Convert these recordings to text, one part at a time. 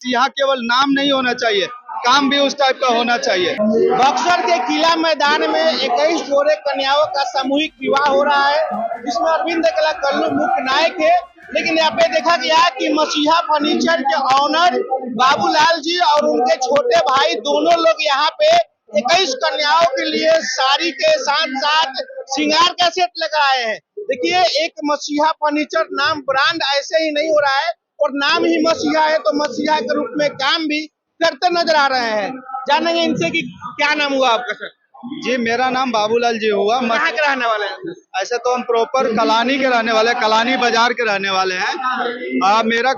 यहाँ केवल नाम नहीं होना चाहिए, काम भी उस टाइप का होना चाहिए। बक्सर के किला मैदान में 21 जोड़े कन्याओं का सामूहिक विवाह हो रहा है, जिसमें अरविंद कला कल्लू मुख्य नायक है। लेकिन यहाँ पे देखा गया कि मसीहा फर्नीचर के ऑनर बाबूलाल जी और उनके छोटे भाई दोनों लोग यहाँ पे 21 कन्याओं के लिए साड़ी के साथ साथ श्रृंगार का सेट लेकर आए हैं। देखिए, एक मसीहा फर्नीचर नाम ब्रांड ऐसे ही नहीं हो रहा है, और नाम ही मसीहा है तो मसीहा के रूप में काम भी करते नजर आ रहे हैं। जानेंगे इनसे कि क्या नाम हुआ आपका सर? जी, मेरा नाम बाबूलाल जी हुआ। कहाँ के रहने वाले हैं? ऐसे तो हम प्रॉपर कलानी के रहने वाले, कलानी बाजार के रहने वाले हैं। मेरा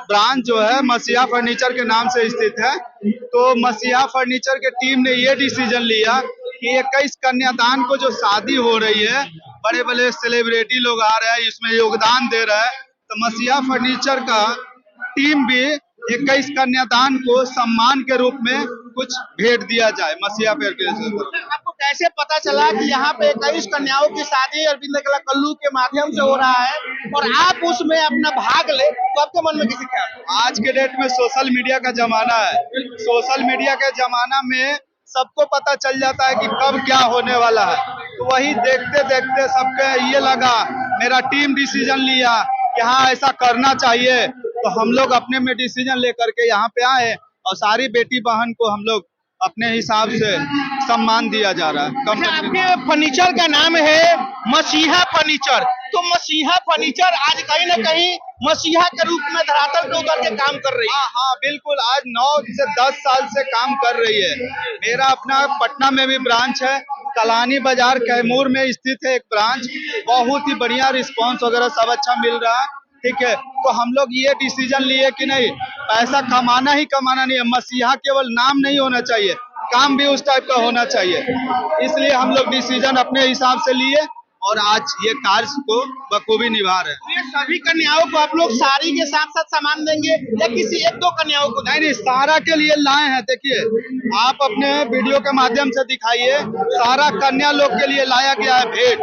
ब्रांच जो है मसीहा फर्नीचर के नाम से स्थित है। तो मसीहा फर्नीचर के टीम ने ये डिसीजन लिया कि 21 कन्यादान को जो शादी हो रही है, बड़े बड़े सेलिब्रिटी लोग आ रहे हैं, इसमें योगदान दे रहे हैं, तो मसीहा फर्नीचर का टीम भी 21 कन्यादान को सम्मान के रूप में कुछ भेंट दिया जाए मसीहा फर्नीचर। आपको कैसे पता चला कि यहाँ पे 21 कन्याओं की शादी अरविंद कला कल्लू के माध्यम से हो रहा है और आप उसमें अपना भाग ले, तो आपके मन में किसी ख्याल? आज के डेट में सोशल मीडिया का जमाना है। सोशल मीडिया के जमाना में सबको पता चल जाता है कि कब क्या होने वाला है। तो वही देखते देखते सबके ये लगा, मेरा टीम डिसीजन लिया कि हाँ ऐसा करना चाहिए। तो हम लोग अपने में डिसीजन लेकर के यहाँ पे आए और सारी बेटी बहन को हम लोग अपने हिसाब से सम्मान दिया जा रहा है। आपके फर्नीचर का नाम है मसीहा फर्नीचर, तो मसीहा फर्नीचर आज कहीं न कहीं मसीहा के रूप में धरातल पे उतर के काम कर रही है। हाँ बिल्कुल, आज 9 से 10 साल से काम कर रही है। मेरा अपना पटना में भी ब्रांच है, कलानी बाजार कैमूर में स्थित है एक ब्रांच। बहुत ही बढ़िया रिस्पांस वगैरह सब अच्छा मिल रहा है। ठीक है, तो हम लोग ये डिसीजन लिए कि नहीं, पैसा कमाना ही कमाना नहीं है, मसीहा केवल नाम नहीं होना चाहिए, काम भी उस टाइप का होना चाहिए। इसलिए हम लोग डिसीजन अपने हिसाब से लिए और आज ये कार्य को बखूबी निभा रहे हैं। ये सभी कन्याओं को आप लोग साड़ी के साथ साथ सामान देंगे या किसी एक दो कन्याओं को? नहीं, सारा के लिए लाए हैं। देखिए, आप अपने वीडियो के माध्यम से दिखाइए, सारा कन्या लोग के लिए लाया गया है भेंट।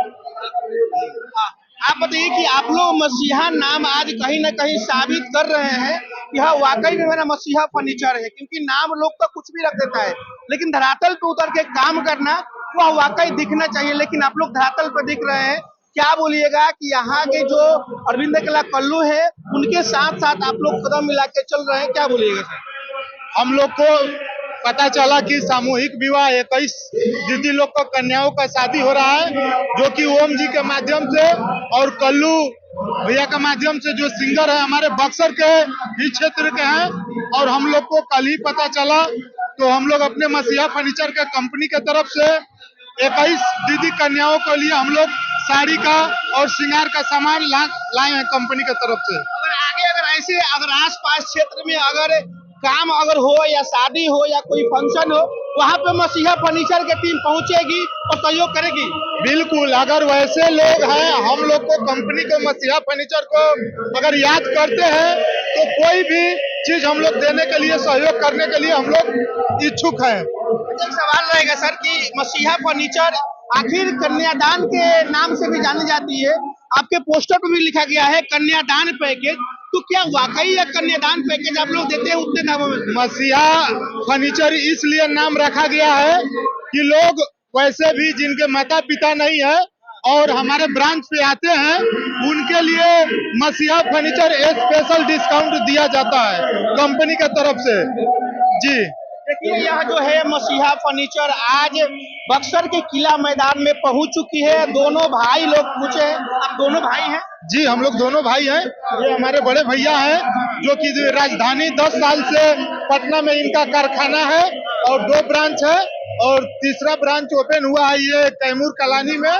आप बताइए कि आप लोग मसीहा नाम आज कहीं न कहीं साबित कर रहे हैं कि हाँ वाकई में मेरा मसीहा फर्नीचर है, क्योंकि नाम लोग तो कुछ भी रख देता है, लेकिन धरातल पे उतर के काम करना वह वाकई दिखना चाहिए। लेकिन आप लोग धरातल पर दिख रहे हैं। क्या बोलिएगा कि यहाँ के जो अरविंद कला कल्लू है उनके साथ साथ आप लोग कदम मिला के चल रहे हैं, क्या बोलिएगा सर? हम लोग को पता चला कि सामूहिक विवाह 21 दीदी लोग का कन्याओं का शादी हो रहा है, जो कि ओम जी के माध्यम से और कल्लू भैया के माध्यम से, जो सिंगर है हमारे बक्सर के ही क्षेत्र के हैं। और हम लोग को कल ही पता चला, तो हम लोग अपने मसीहा फर्नीचर के कंपनी के तरफ से 21 दीदी कन्याओं के लिए हम लोग साड़ी का और श्रृंगार का सामान लाए हैं कंपनी के तरफ से। अगर आगे अगर आस पास क्षेत्र में अगर काम अगर हो या शादी हो या कोई फंक्शन हो, वहाँ पे मसीहा फर्नीचर की टीम पहुँचेगी और सहयोग करेगी। बिल्कुल, अगर वैसे लोग हैं, हम लोग को कंपनी के मसीहा फर्नीचर को अगर याद करते हैं, तो कोई भी चीज हम लोग देने के लिए, सहयोग करने के लिए हम लोग इच्छुक हैं। एक सवाल रहेगा सर कि मसीहा फर्नीचर आखिर कन्यादान के नाम से भी जानी जाती है, आपके पोस्टर पर भी लिखा गया है कन्यादान पैकेज, तो क्या वाकई यह कन्यादान पैकेज आप लोग देते हैं उतने दामों में? मसीहा फर्नीचर इसलिए नाम रखा गया है कि लोग वैसे भी जिनके माता पिता नहीं है और हमारे ब्रांच पे आते हैं, उनके लिए मसीहा फर्नीचर स्पेशल डिस्काउंट दिया जाता है कंपनी की तरफ से। जी देखिए, यह जो है मसीहा फर्नीचर आज बक्सर के किला मैदान में पहुंच चुकी है। दोनों भाई लोग पूछे, आप दोनों भाई हैं? जी, हम लोग दोनों भाई हैं। ये हमारे बड़े भैया हैं, जो कि राजधानी 10 साल से पटना में इनका कारखाना है और 2 ब्रांच है, और तीसरा ब्रांच ओपन हुआ है ये कैमूर कलानी में,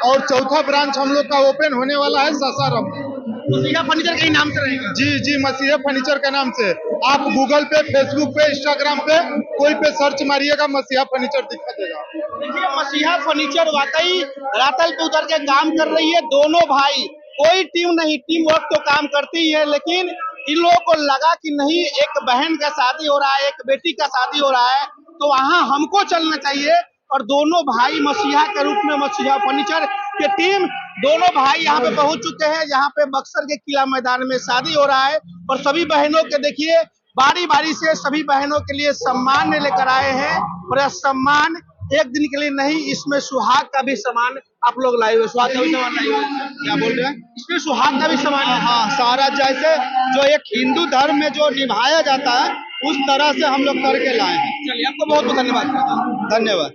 और चौथा ब्रांच हम लोग का ओपन होने वाला है सासाराम। मसीहा फर्नीचर के नाम से रहेगा? जी, मसीहा फर्नीचर के नाम से आप गूगल पे, फेसबुक पे, इंस्टाग्राम पे कोई पे सर्च मारिएगा, मसीहा फर्नीचर दिखा देगा। देखिए, मसीहा फर्नीचर वाकई धरातल पे उतर के काम कर रही है। दोनों भाई, कोई टीम नहीं, टीम वर्क तो काम करती है, लेकिन इन लोगों को लगा कि नहीं, एक बहन का शादी हो रहा है, एक बेटी का शादी हो रहा है, तो वहाँ हमको चलना चाहिए। और दोनों भाई मसीहा के रूप में मसीहा फर्नीचर की टीम दोनों भाई यहाँ पे पहुंच चुके हैं, यहाँ पे बक्सर के किला मैदान में शादी हो रहा है और सभी बहनों के देखिए बारी बारी से सभी बहनों के लिए सम्मान लेकर आए हैं और यह सम्मान एक दिन के लिए नहीं, इसमें सुहाग का भी सामान आप लोग लाए हुए, सुहाग का भी सामान लाए हुए, क्या बोल रहे हैं? इसमें सुहाग का भी सामान है। हाँ, सारा जैसे जो एक हिंदू धर्म में जो निभाया जाता है उस तरह से हम लोग करके लाए हैं। चलिए आपको बहुत बहुत धन्यवाद। धन्यवाद।